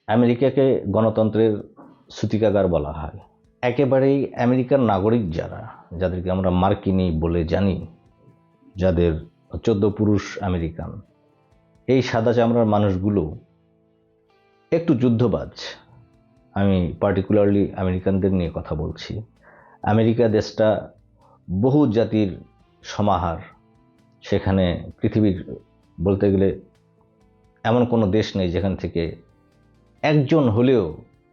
আমেরিকাকে গণতন্ত্রের সূতিকাগার বলা হয়। একেবারেই আমেরিকার নাগরিক যারা, যাদেরকে আমরা মার্কিনী বলে জানি, যাদের 14 পুরুষ আমেরিকান, এই সাদা চামড়ার মানুষগুলো একটু যুদ্ধবাজ। আমি পার্টিকুলারলি আমেরিকানদের নিয়ে কথা বলছি। আমেরিকা দেশটা বহু জাতির সমাহার। সেখানে পৃথিবীর বলতে গেলে এমন কোনো দেশ নেই যেখান থেকে একজন হলেও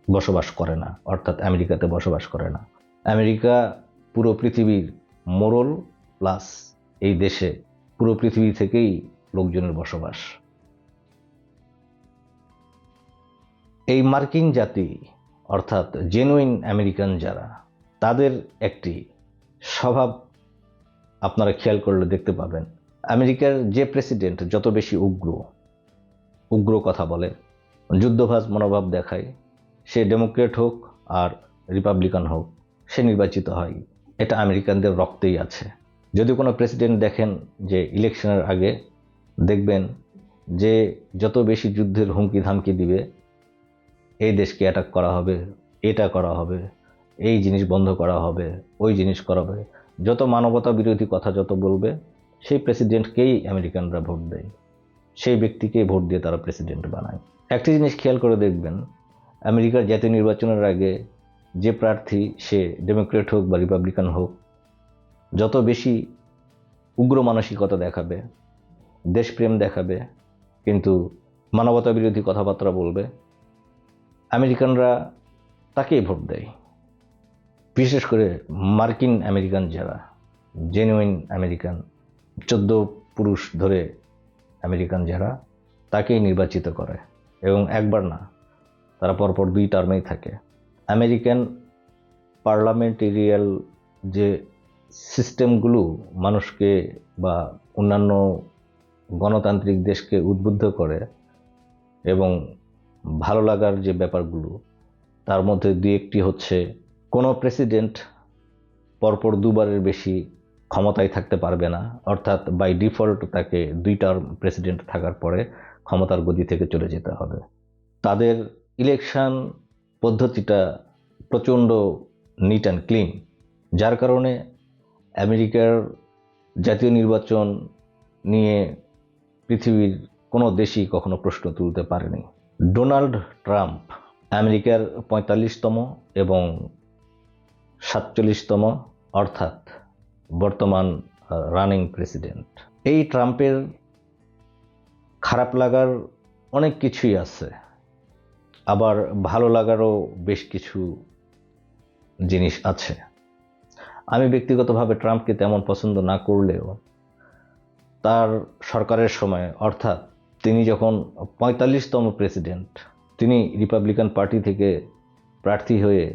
বসবাস করে না, অর্থাৎ আমেরিকাতে বসবাস করে না। আমেরিকা পুরো পৃথিবীর মোড়ল, প্লাস এই দেশে পুরো পৃথিবী থেকেই লোকজনের বসবাস। এই মার্কিন জাতি অর্থাৎ জেনুইন আমেরিকান যারা, তাদের একটি স্বভাব আপনারা খেয়াল করলে দেখতে পাবেন। আমেরিকার যে প্রেসিডেন্ট যত বেশি উগ্র কথা বলে, যুদ্ধভাজ মনোভাব দেখায়, সে ডেমোক্রেট হোক আর রিপাবলিকান হোক, সে নির্বাচিত হয়। এটা আমেরিকানদের রক্তেই আছে। যদি কোনো প্রেসিডেন্ট দেখেন যে ইলেকশনের আগে দেখবেন যে যত বেশি যুদ্ধের হুমকি ধামকি দিবে, এই দেশকে অ্যাটাক করা হবে, এটা করা হবে, এই জিনিস বন্ধ করা হবে, ওই জিনিস করা হবে, যত মানবতা বিরোধী কথা যত বলবে, সেই প্রেসিডেন্টকেই আমেরিকানরা ভোট দেয়, সেই ব্যক্তিকেই ভোট দিয়ে তারা প্রেসিডেন্ট বানায়। একটি জিনিস খেয়াল করে দেখবেন, আমেরিকার জাতীয় নির্বাচনের আগে যে প্রার্থী, সে ডেমোক্রেট হোক বা রিপাবলিকান হোক, যত বেশি উগ্র মানসিকতা দেখাবে, দেশপ্রেম দেখাবে, কিন্তু মানবতা বিরোধী কথাবার্তা বলবে, আমেরিকানরা তাকেই ভোট দেয়। বিশেষ করে মার্কিন আমেরিকান যারা, জেনুইন আমেরিকান, 14 পুরুষ ধরে আমেরিকান যারা, তাকেই নির্বাচিত করে, এবং একবার না, তারা পরপর 2 টার্মেই থাকে। আমেরিকান পার্লামেন্টেরিয়াল যে সিস্টেমগুলো মানুষকে বা অন্যান্য গণতান্ত্রিক দেশকে উদ্বুদ্ধ করে এবং ভালো লাগার যে ব্যাপারগুলো, তার মধ্যে 2-1টি হচ্ছে, কোনো প্রেসিডেন্ট পরপর 2বারের বেশি ক্ষমতায় থাকতে পারবে না, অর্থাৎ বাই ডিফল্ট তাকে 2 টার্ম প্রেসিডেন্ট থাকার পরে ক্ষমতার গদি থেকে চলে যেতে হবে। তাদের ইলেকশন পদ্ধতিটা প্রচণ্ড নিট অ্যান্ড ক্লিন, যার কারণে আমেরিকার জাতীয় নির্বাচন নিয়ে পৃথিবীর কোনো দেশই কখনো প্রশ্ন তুলতে পারেনি। ডোনাল্ড ট্রাম্প আমেরিকার 45তম এবং 47তম, অর্থাৎ বর্তমান রানিং প্রেসিডেন্ট। এই ট্রাম্পের খারাপ লাগার অনেক কিছুই আছে, আবার ভালো লাগারও বেশ কিছু জিনিস আছে। আমি ব্যক্তিগতভাবে ট্রাম্পকে তেমন পছন্দ না করলেও তার সরকারের সময়, অর্থাৎ তিনি যখন 45তম প্রেসিডেন্ট, তিনি রিপাবলিকান পার্টি থেকে প্রার্থী হয়ে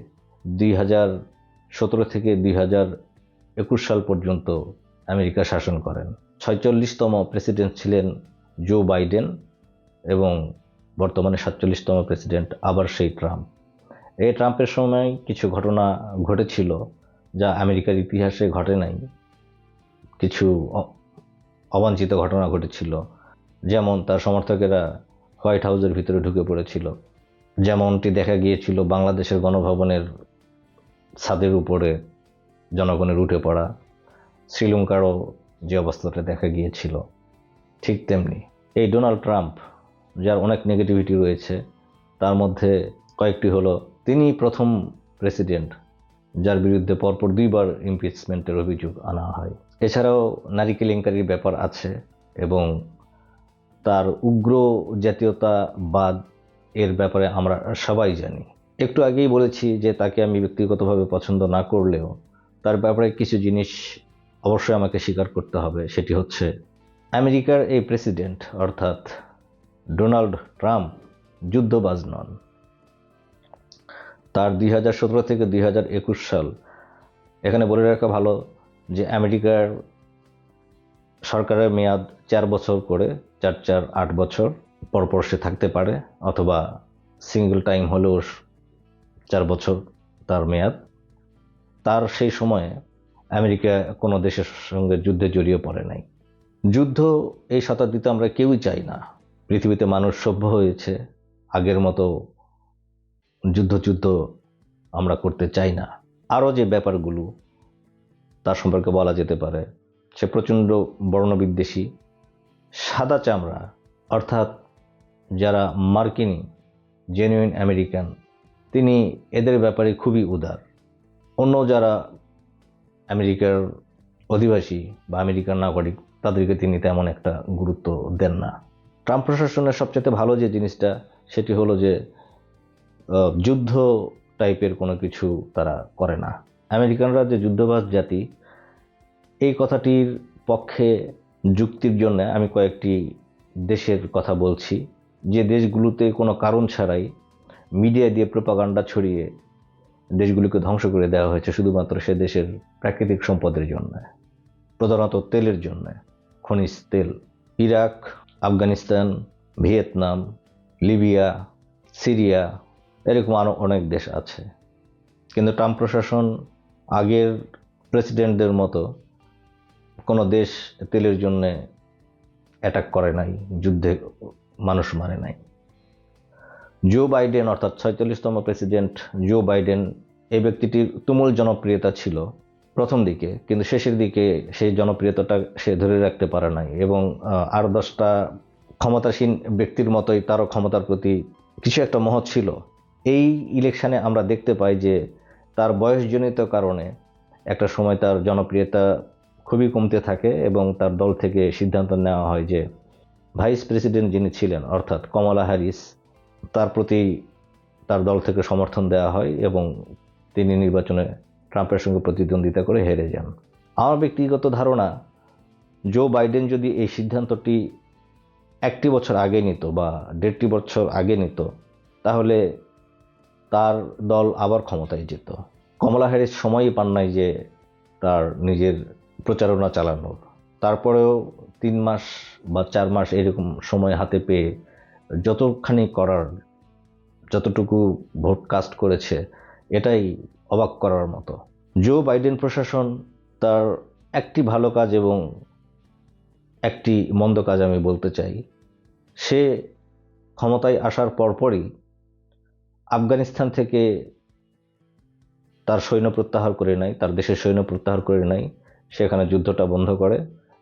2017 থেকে 2021 সাল পর্যন্ত আমেরিকা শাসন করেন। 46তম প্রেসিডেন্ট ছিলেন জো বাইডেন, এবং বর্তমানে 47তম প্রেসিডেন্ট আবার সেই ট্রাম্প। এই ট্রাম্পের সময় কিছু ঘটনা ঘটেছিল যা আমেরিকার ইতিহাসে ঘটে নাই। কিছু অবাঞ্ছিত ঘটনা ঘটেছিল, যেমন তার সমর্থকেরা হোয়াইট হাউসের ভিতরে ঢুকে পড়েছিল, যেমনটি দেখা গিয়েছিল বাংলাদেশের গণভবনের ছাদের উপরে জনগণের উঠে পড়া, শ্রীলঙ্কারও যে অবস্থাটা দেখা গিয়েছিল, ঠিক তেমনি এই ডোনাল্ড ট্রাম্প, যার অনেক নেগেটিভিটি রয়েছে, তার মধ্যে কয়েকটি হলো, তিনি প্রথম প্রেসিডেন্ট যার বিরুদ্ধে পরপর 2বার ইমপিচমেন্টের অভিযোগ আনা হয়। এছাড়াও নারী কেলেঙ্কারির ব্যাপার আছে, এবং তার উগ্র জাতীয়তাবাদ এর ব্যাপারে আমরা সবাই জানি। একটু আগেই বলেছি যে তাকে আমি ব্যক্তিগতভাবে পছন্দ না করলেও তার ব্যাপারে কিছু জিনিস অবশ্যই আমাকে স্বীকার করতে হবে। সেটি হচ্ছে, আমেরিকার এই প্রেসিডেন্ট অর্থাৎ ডোনাল্ড ট্রাম্প যুদ্ধবাজ নন। তার 2017 থেকে 2021 সাল, এখানে বলে রাখা ভালো যে আমেরিকার সরকারের মেয়াদ 4 বছর করে, 4-4 8 বছর পরপর সে থাকতে পারে, অথবা সিঙ্গেল টাইম হলেও 4 বছর তার মেয়াদ। তার সেই সময়ে আমেরিকা কোনো দেশের সঙ্গে যুদ্ধে জড়িয়ে পড়ে নাই। যুদ্ধ এই শতাব্দীতে আমরা কেউই চাই না। পৃথিবীতে মানুষ সভ্য হয়েছে, আগের মতো যুদ্ধ আমরা করতে চাই না। আরও যে ব্যাপারগুলো তার সম্পর্কে বলা যেতে পারে, সে প্রচণ্ড বর্ণবিদ্বেষী, সাদা চামড়া, অর্থাৎ যারা মার্কিনী, জেনুইন আমেরিকান, তিনি এদের ব্যাপারে খুবই উদার। অন্য যারা আমেরিকার অধিবাসী বা আমেরিকার নাগরিক, তাদেরকে তিনি তেমন একটা গুরুত্ব দেন না। ট্রাম্প প্রশাসনের সবচেয়ে ভালো যে জিনিসটা, সেটি হলো যে যুদ্ধ টাইপের কোনো কিছু তারা করে না। আমেরিকানরা যে যুদ্ধবাজ জাতি, এই কথাটির পক্ষে যুক্তির জন্য আমি কয়েকটি দেশের কথা বলছি, যে দেশগুলোতে কোনো কারণ ছাড়াই মিডিয়া দিয়ে প্রোপাগান্ডা ছড়িয়ে দেশগুলোকে ধ্বংস করে দেওয়া হয়েছে শুধুমাত্র সে দেশের প্রাকৃতিক সম্পদের জন্য, প্রধানত তেলের জন্য, খনিজ তেল। Iraq, Afghanistan, Vietnam, Libya, Syria, এরকম আরও অনেক দেশ আছে। কিন্তু ট্রাম্প প্রশাসন আগের প্রেসিডেন্টদের মতো কোনো দেশ তেলের জন্যে অ্যাটাক করে নাই, যুদ্ধে মানুষ মারে নাই। জো বাইডেন, অর্থাৎ 46তম প্রেসিডেন্ট জো বাইডেন, এই ব্যক্তিটির তুমুল জনপ্রিয়তা ছিল প্রথম দিকে, কিন্তু শেষের দিকে সেই জনপ্রিয়তাটা সে ধরে রাখতে পারে নাই, এবং আর 10টা ক্ষমতাসীন ব্যক্তির মতোই তারও ক্ষমতার প্রতি কিছু একটা মহৎ ছিল। এই ইলেকশনে আমরা দেখতে পাই যে তার বয়সজনিত কারণে একটা সময় তার জনপ্রিয়তা খুবই কমতে থাকে, এবং তার দল থেকে সিদ্ধান্ত নেওয়া হয় যে ভাইস প্রেসিডেন্ট যিনি ছিলেন, অর্থাৎ কমলা হ্যারিস, তার প্রতি তার দল থেকে সমর্থন দেওয়া হয়, এবং তিনি নির্বাচনে ট্রাম্পের সঙ্গে প্রতিদ্বন্দ্বিতা করে হেরে যান। আমার ব্যক্তিগত ধারণা, জো বাইডেন যদি এই সিদ্ধান্তটি 1টি বছর আগে নিত বা 1.5টি বছর আগে নিত, তাহলে তার দল আবার ক্ষমতায় যেত। কমলা হ্যারিস সময়ই পান নাই যে তার নিজের প্রচারণা চালানোর। তারপরেও 3 মাস বা 4 মাস এরকম সময় হাতে পেয়ে যতখানি করার, যতটুকু ভোট কাস্ট করেছে, এটাই অবাক করার মতো। জো বাইডেন প্রশাসন তার একটি ভালো কাজ এবং একটি মন্দ কাজ আমি বলতে চাই। সে ক্ষমতায় আসার পরপরই আফগানিস্তান থেকে তার সৈন্য প্রত্যাহার করে নেয়, তার দেশের সৈন্য প্রত্যাহার করে নেয়, সেখানে যুদ্ধটা বন্ধ করে।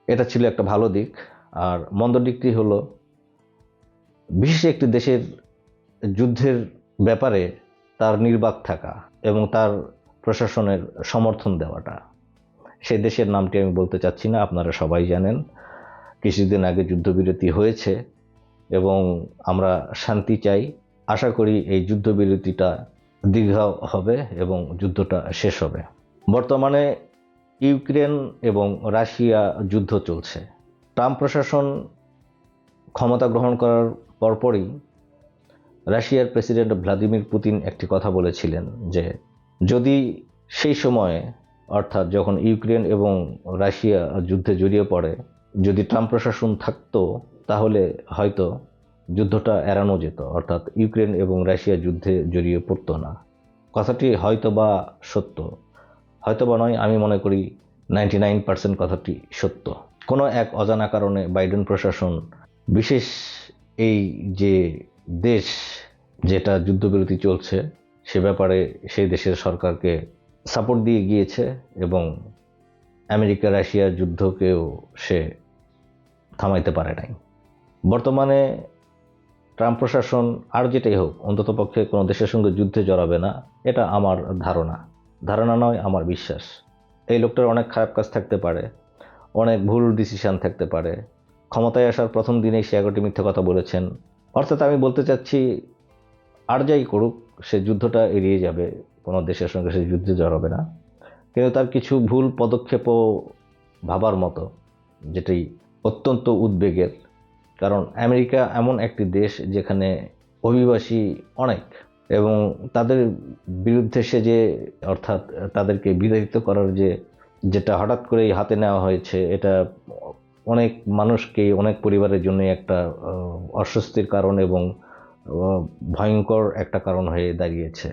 এটা ছিল একটা ভালো দিক। আর মন্দ দিকটি হলো, বিশেষ একটি দেশের যুদ্ধের ব্যাপারে তার নির্বাক থাকা এবং তার প্রশাসনের সমর্থন দেওয়াটা। সেই দেশের নামটি আমি বলতে চাচ্ছি না, আপনারা সবাই জানেন। কিছুদিন আগে যুদ্ধবিরতি হয়েছে এবং আমরা শান্তি চাই। আশা করি এই যুদ্ধবিরতিটা দীর্ঘ হবে এবং যুদ্ধটা শেষ হবে। বর্তমানে ইউক্রেন এবং রাশিয়া যুদ্ধ চলছে। ট্রাম্প প্রশাসন ক্ষমতা গ্রহণ করার পরপরই রাশিয়ার প্রেসিডেন্ট ভ্লাদিমির পুতিন একটি কথা বলেছিলেন যে যদি সেই সময়ে, অর্থাৎ যখন ইউক্রেন এবং রাশিয়া যুদ্ধে জড়িয়ে পড়ে, যদি ট্রাম্প প্রশাসন থাকতো, তাহলে হয়তো যুদ্ধটা এড়ানো যেত, অর্থাৎ ইউক্রেন এবং রাশিয়া যুদ্ধে জড়িয়ে পড়তো না। কথাটি হয়তো বা সত্য, হয়তো বা নয়, আমি মনে করি 99% কথাটি সত্য। কোনো এক অজানা কারণে বাইডেন প্রশাসন বিশেষ এই যে দেশ যেটা যুদ্ধবিরতি চলছে, সে ব্যাপারে সেই দেশের সরকারকে সাপোর্ট দিয়ে গিয়েছে এবং আমেরিকা রাশিয়ার যুদ্ধকেও সে থামাইতে পারে নাই। বর্তমানে ট্রাম্প প্রশাসন আর যেটাই হোক, অন্ততপক্ষে কোনো দেশের সঙ্গে যুদ্ধে জড়াবে না, এটা আমার ধারণা নয়, আমার বিশ্বাস। এই লোকটার অনেক খারাপ কাজ থাকতে পারে, অনেক ভুল ডিসিশন থাকতে পারে। ক্ষমতায় আসার প্রথম দিনেই সে 11টি মিথ্যা কথা বলেছেন। অর্থাৎ আমি বলতে চাচ্ছি, আর যাই করুক, সে যুদ্ধটা এড়িয়ে যাবে, কোনো দেশের সঙ্গে সে যুদ্ধে জড়াবে না। কিন্তু তার কিছু ভুল পদক্ষেপও ভাবার মতো, যেটি অত্যন্ত উদ্বেগের। কারণ আমেরিকা এমন একটি দেশ যেখানে অভিবাসী অনেক, এবং তাদের বিরুদ্ধে সে যে, অর্থাৎ তাদেরকে বিতাড়িত করার যেটা হঠাৎ করেই হাতে নেওয়া হয়েছে, এটা অনেক মানুষকেই, অনেক পরিবারের জন্য একটা অস্বস্তির কারণ এবং ভয়ঙ্কর একটা কারণ হয়ে দাঁড়িয়েছে।